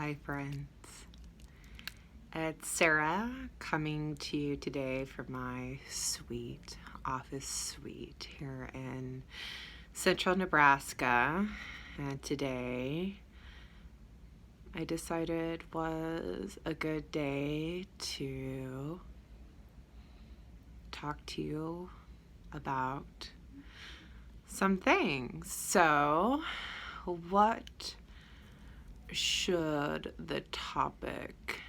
Hi friends, it's Sarah coming to you today from my sweet office suite here in central Nebraska, and today I decided was a good day to talk to you about some things. So what should the topic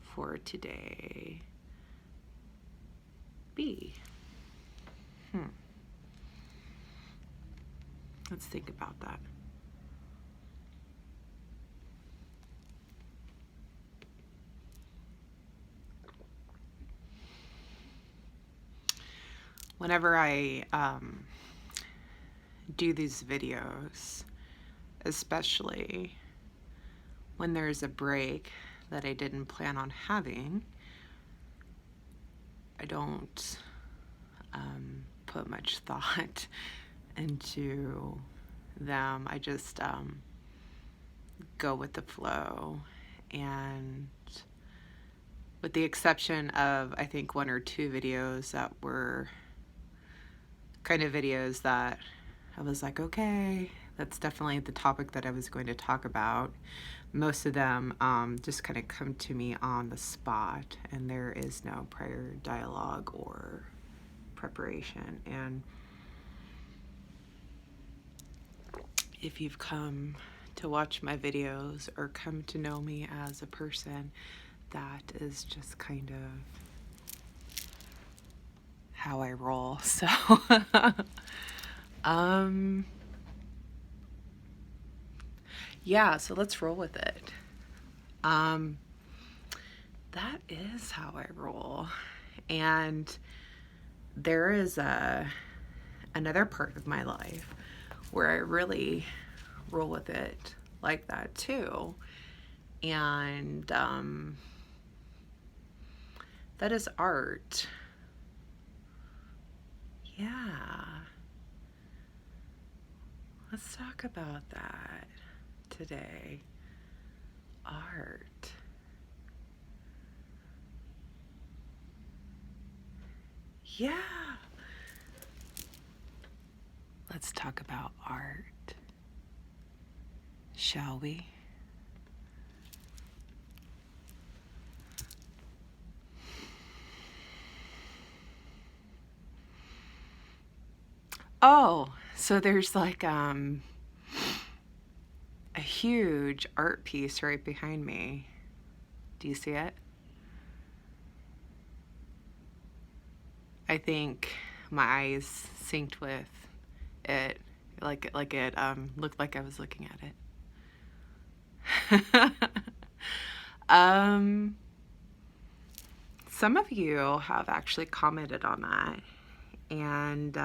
for today be? Let's think about that. Whenever I do these videos, especially when there's a break that I didn't plan on having, I don't put much thought into them. I just go with the flow, and with the exception of I think one or two videos that were kind of videos that I was like, okay, that's definitely the topic that I was going to talk about. Most of them just kind of come to me on the spot, and there is no prior dialogue or preparation. And if you've come to watch my videos or come to know me as a person, that is just kind of how I roll. So yeah, so let's roll with it. That is how I roll. And there is another part of my life where I really roll with it like that too. And that is art. Yeah. Let's talk about that today. Art. Yeah. Let's talk about art. Shall we? Oh, so there's like a huge art piece right behind me. Do you see it? I think my eyes synced with it, like it looked like I was looking at it. Some of you have actually commented on that, and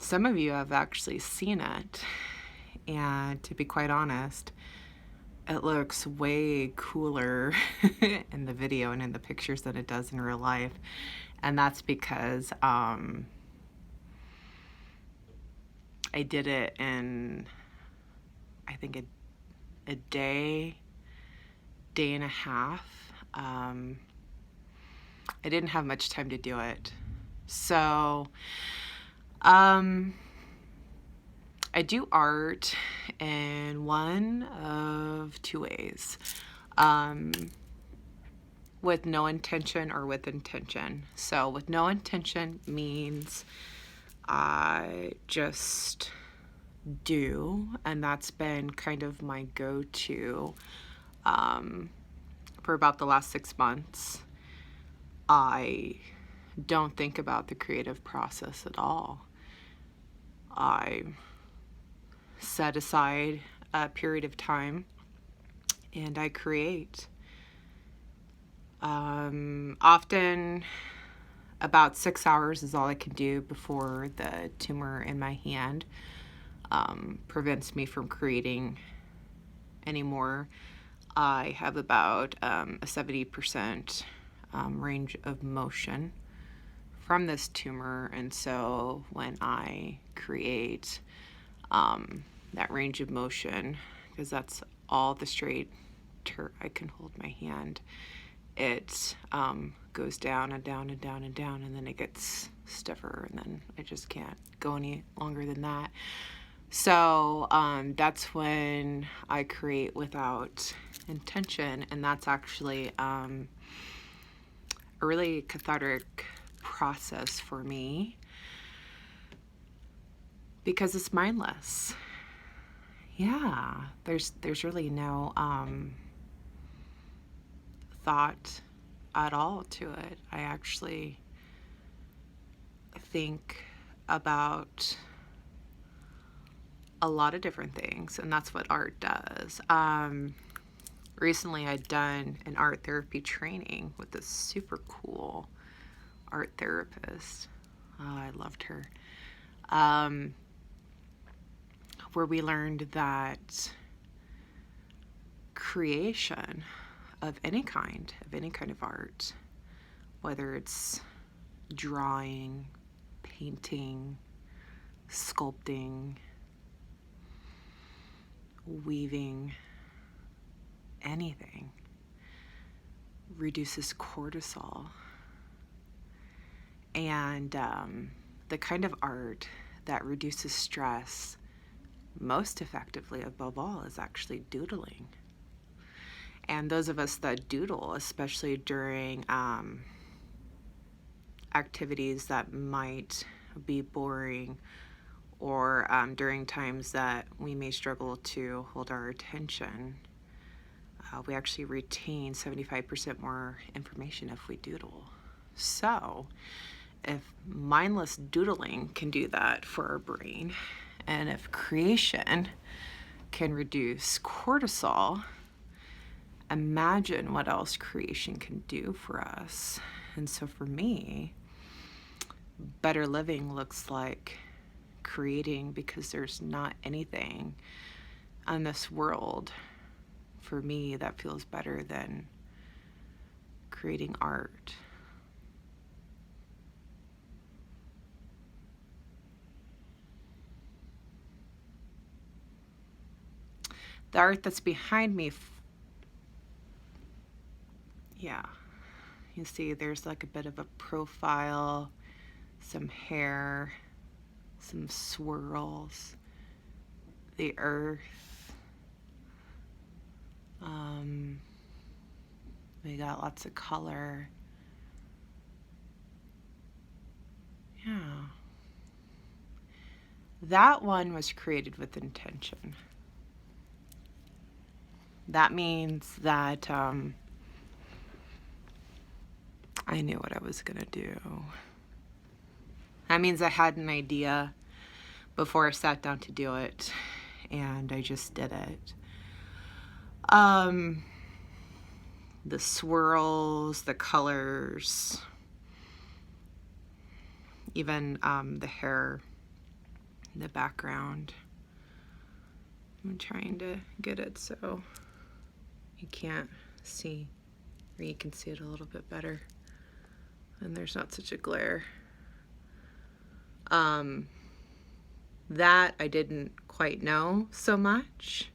some of you have actually seen it, and to be quite honest, it looks way cooler in the video and in the pictures than it does in real life. And that's because I did it in, I think, a day and a half. I didn't have much time to do it. So I do art in one of two ways. With no intention or with intention. So with no intention means I just do, and that's been kind of my go-to for about the last 6 months. I don't think about the creative process at all. I set aside a period of time and I create. Often about 6 hours is all I can do before the tumor in my hand prevents me from creating anymore. I have about a 70% range of motion from this tumor, and so when I create, that range of motion because that's all the straight I can hold my hand. It goes down and down and down and down, and then it gets stiffer, and then I just can't go any longer than that. So that's when I create without intention, and that's actually a really cathartic process for me because it's mindless. Yeah, there's really no thought at all to it. I actually think about a lot of different things, and that's what art does. Recently I'd done an art therapy training with this super cool art therapist. Oh, I loved her. Where we learned that creation of any kind of art, whether it's drawing, painting, sculpting, weaving, anything, reduces cortisol. And the kind of art that reduces stress most effectively, above all, is actually doodling. And those of us that doodle, especially during activities that might be boring, or during times that we may struggle to hold our attention, we actually retain 75% more information if we doodle. So if mindless doodling can do that for our brain, and if creation can reduce cortisol, imagine what else creation can do for us. And so for me, better living looks like creating, because there's not anything on this world for me that feels better than creating art. The art that's behind me, yeah, you see there's like a bit of a profile, some hair, some swirls, the earth. We got lots of color. Yeah. That one was created with intention. That means that I knew what I was going to do. That means I had an idea before I sat down to do it, and I just did it. The swirls, the colors, even the hair, the background. I'm trying to get it so you can't see, or you can see it a little bit better, and there's not such a glare. That I didn't quite know so much,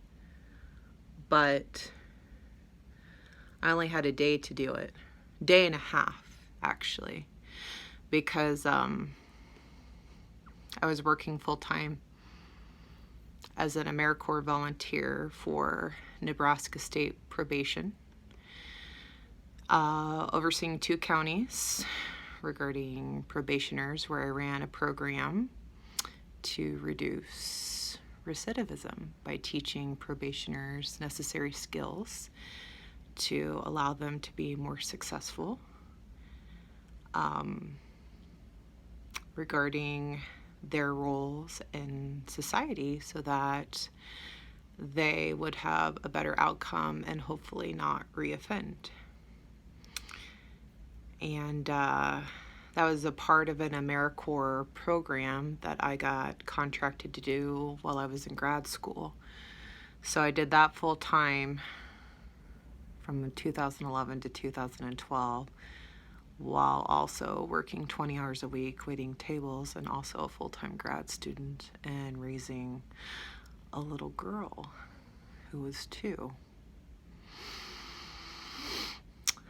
but I only had a day to do it. Day and a half, actually, because I was working full-time as an AmeriCorps volunteer for Nebraska State Probation, overseeing 2 counties regarding probationers, where I ran a program to reduce recidivism by teaching probationers necessary skills to allow them to be more successful regarding their roles in society, so that they would have a better outcome and hopefully not reoffend. And that was a part of an AmeriCorps program that I got contracted to do while I was in grad school. So I did that full time from 2011 to 2012, while also working 20 hours a week, waiting tables, and also a full-time grad student, and raising a little girl who was 2.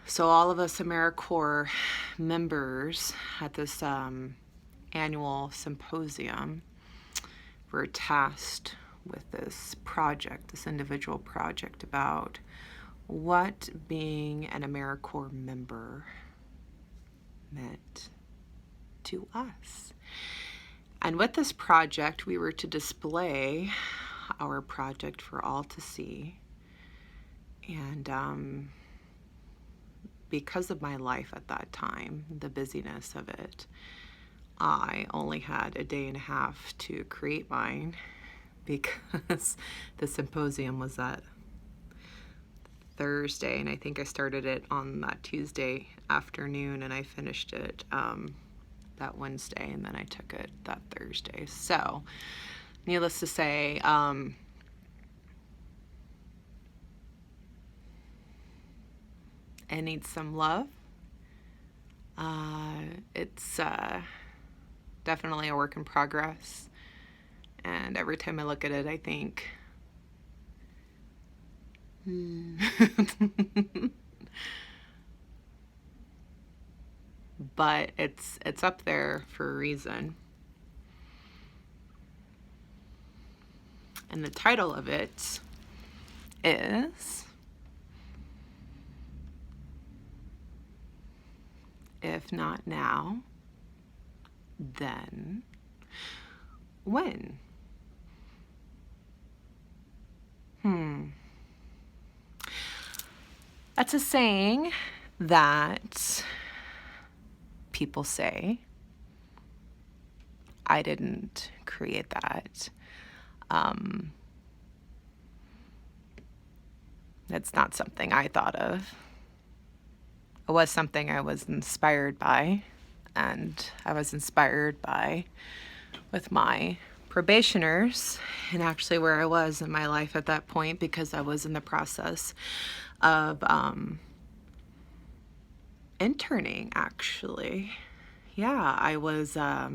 So all of us AmeriCorps members at this annual symposium were tasked with this project, this individual project about what being an AmeriCorps member meant to us. And with this project, we were to display our project for all to see. And because of my life at that time, the busyness of it, I only had a day and a half to create mine because the symposium was that Thursday, and I think I started it on that Tuesday afternoon, and I finished it that Wednesday, and then I took it that Thursday. So, needless to say, it needs some love. It's definitely a work in progress, and every time I look at it, I think, but it's up there for a reason. And the title of it is If Not Now, Then When? That's a saying that people say. I didn't create that. That's not something I thought of. It was something I was inspired by, and I was inspired by with my probationers, and actually where I was in my life at that point, because I was in the process of interning, actually. Yeah, I was a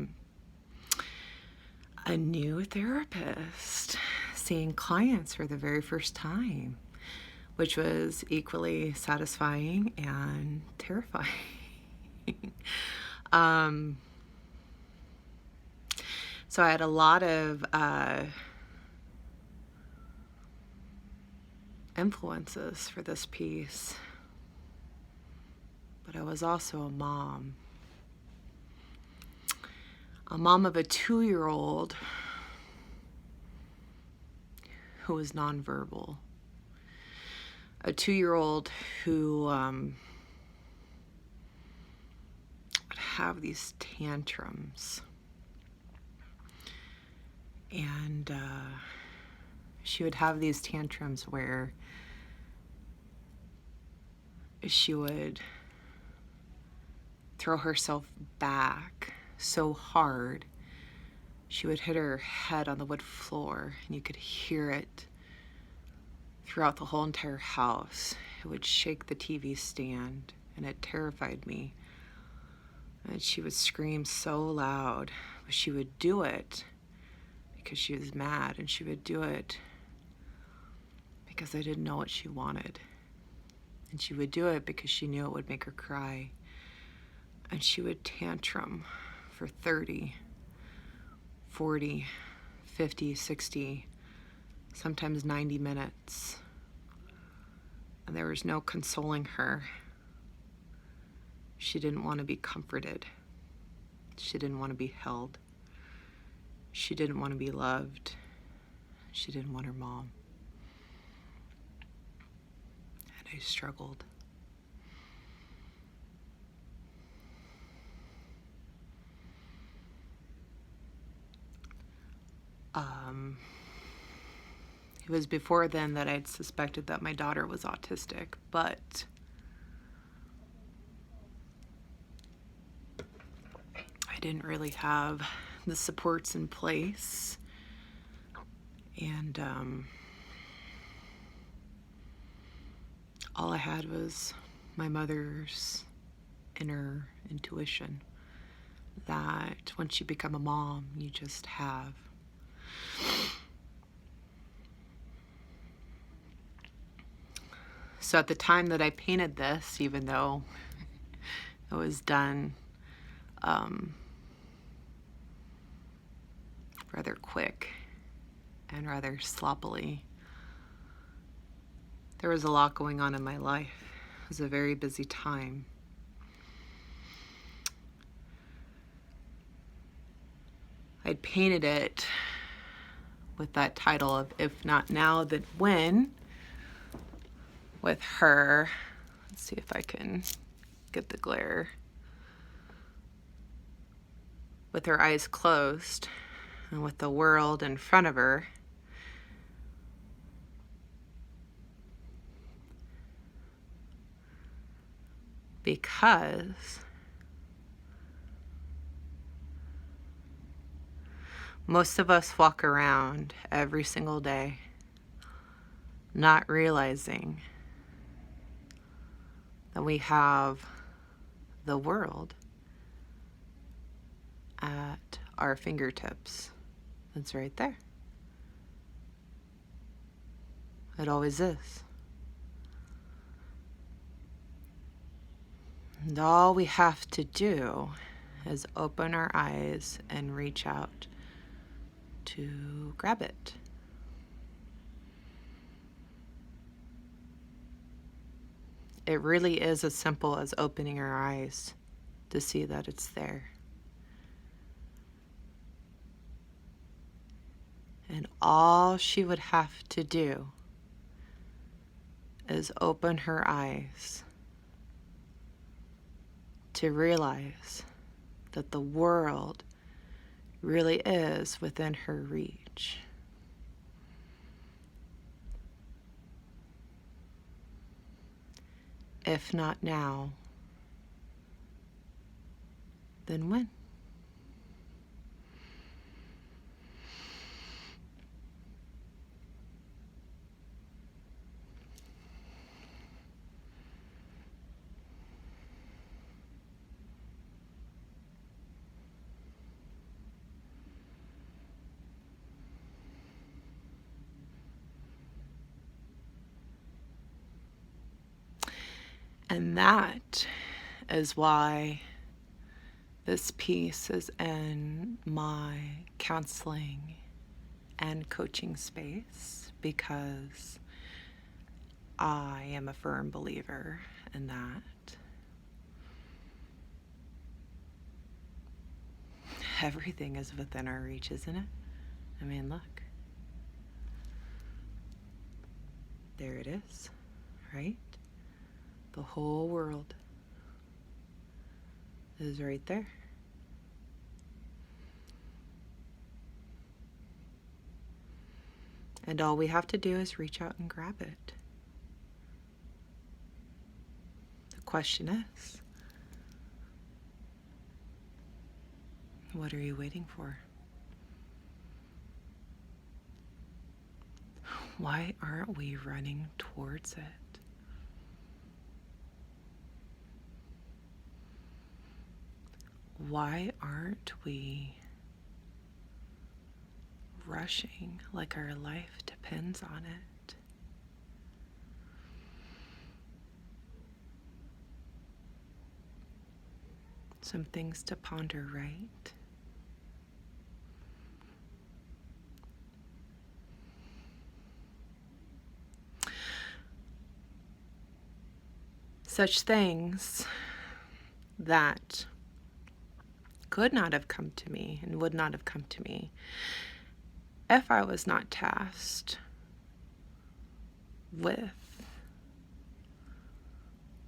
new therapist seeing clients for the very first time, which was equally satisfying and terrifying. So I had a lot of influences for this piece, but I was also a mom of a 2-year-old who was nonverbal, a 2-year-old who would have these tantrums, and she would have these tantrums where she would throw herself back so hard she would hit her head on the wood floor, and you could hear it throughout the whole entire house. It would shake the TV stand, and it terrified me. And she would scream so loud, but she would do it because she was mad, and she would do it because I didn't know what she wanted. And she would do it because she knew it would make her cry. And she would tantrum for 30, 40, 50, 60, sometimes 90 minutes. And there was no consoling her. She didn't want to be comforted. She didn't want to be held. She didn't want to be loved. She didn't want her mom. And I struggled. It was before then that I'd suspected that my daughter was autistic, but I didn't really have the supports in place, and all I had was my mother's inner intuition that once you become a mom, you just have. So at the time that I painted this, even though it was done rather quick and rather sloppily, there was a lot going on in my life. It was a very busy time. I'd painted it with that title of If Not Now, Then When, with her. Let's see if I can get the glare. With her eyes closed and with the world in front of her. Because most of us walk around every single day not realizing that we have the world at our fingertips. It's right there. It always is. And all we have to do is open our eyes and reach out to grab it. It really is as simple as opening our eyes to see that it's there. And all she would have to do is open her eyes to realize that the world really is within her reach. If not now, then when? And that is why this piece is in my counseling and coaching space, because I am a firm believer in that. Everything is within our reach, isn't it? I mean, look. There it is, right? The whole world is right there. And all we have to do is reach out and grab it. The question is, what are you waiting for? Why aren't we running towards it? Why aren't we rushing like our life depends on it? Some things to ponder, right? Such things that could not have come to me and would not have come to me if I was not tasked with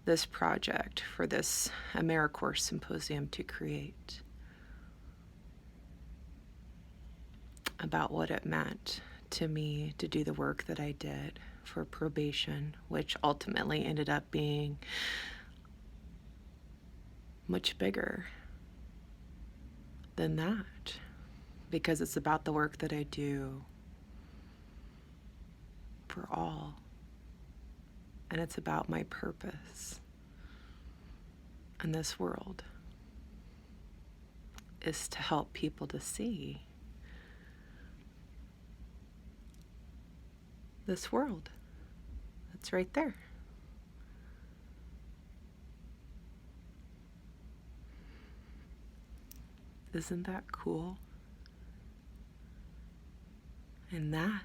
this project for this AmeriCorps symposium to create about what it meant to me to do the work that I did for probation, which ultimately ended up being much bigger than that, because it's about the work that I do for all, and it's about my purpose in this world is to help people to see this world that's right there. Isn't that cool? And that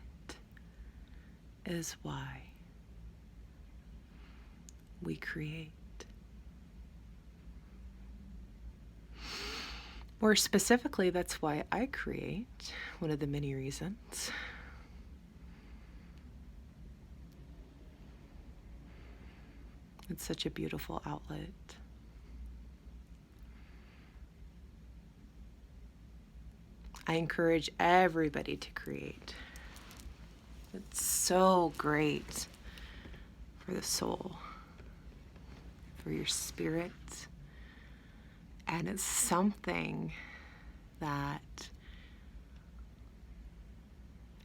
is why we create. More specifically, that's why I create, one of the many reasons. It's such a beautiful outlet. I encourage everybody to create. It's so great for the soul, for your spirit, and it's something that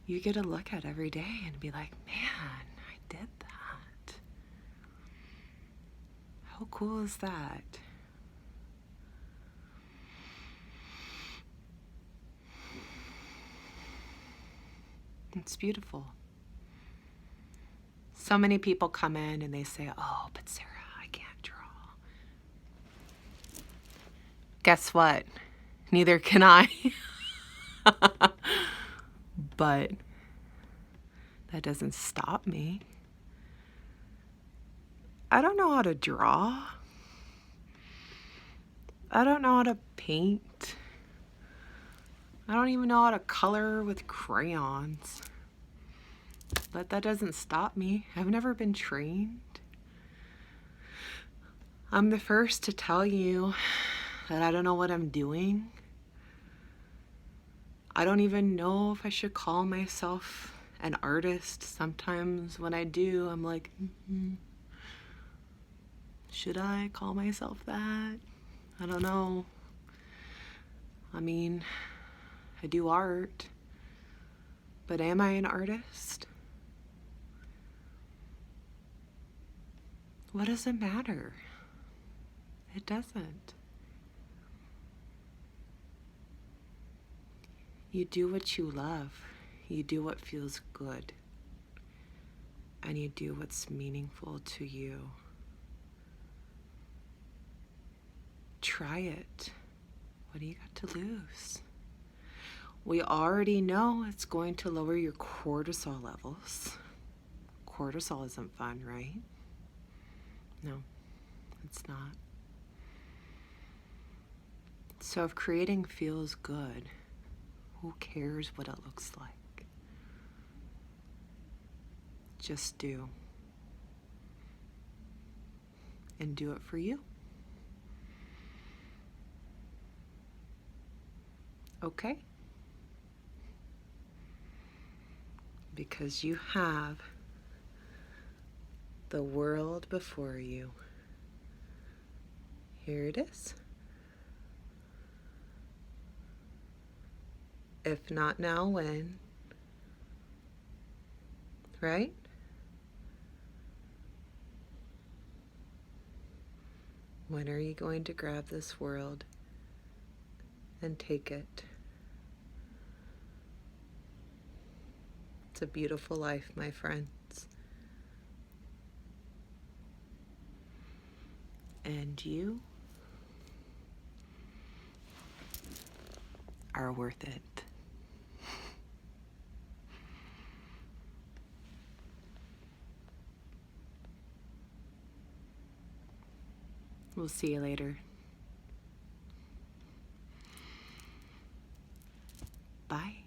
you get to look at every day and be like, man, I did that. How cool is that? It's beautiful. So many people come in and they say, oh, but Sarah, I can't draw. Guess what? Neither can I. But that doesn't stop me. I don't know how to draw. I don't know how to paint. I don't even know how to color with crayons. But that doesn't stop me. I've never been trained. I'm the first to tell you that I don't know what I'm doing. I don't even know if I should call myself an artist. Sometimes when I do, I'm like, should I call myself that? I don't know. I mean, I do art, but am I an artist? What does it matter? It doesn't. You do what you love. You do what feels good. And you do what's meaningful to you. Try it. What do you got to lose? We already know it's going to lower your cortisol levels. Cortisol isn't fun, right? No, it's not. So if creating feels good, who cares what it looks like? Just do. And do it for you. Okay? Because you have the world before you. Here it is. If not now, when? Right? When are you going to grab this world and take it? It's a beautiful life, my friends. And you are worth it. We'll see you later. Bye.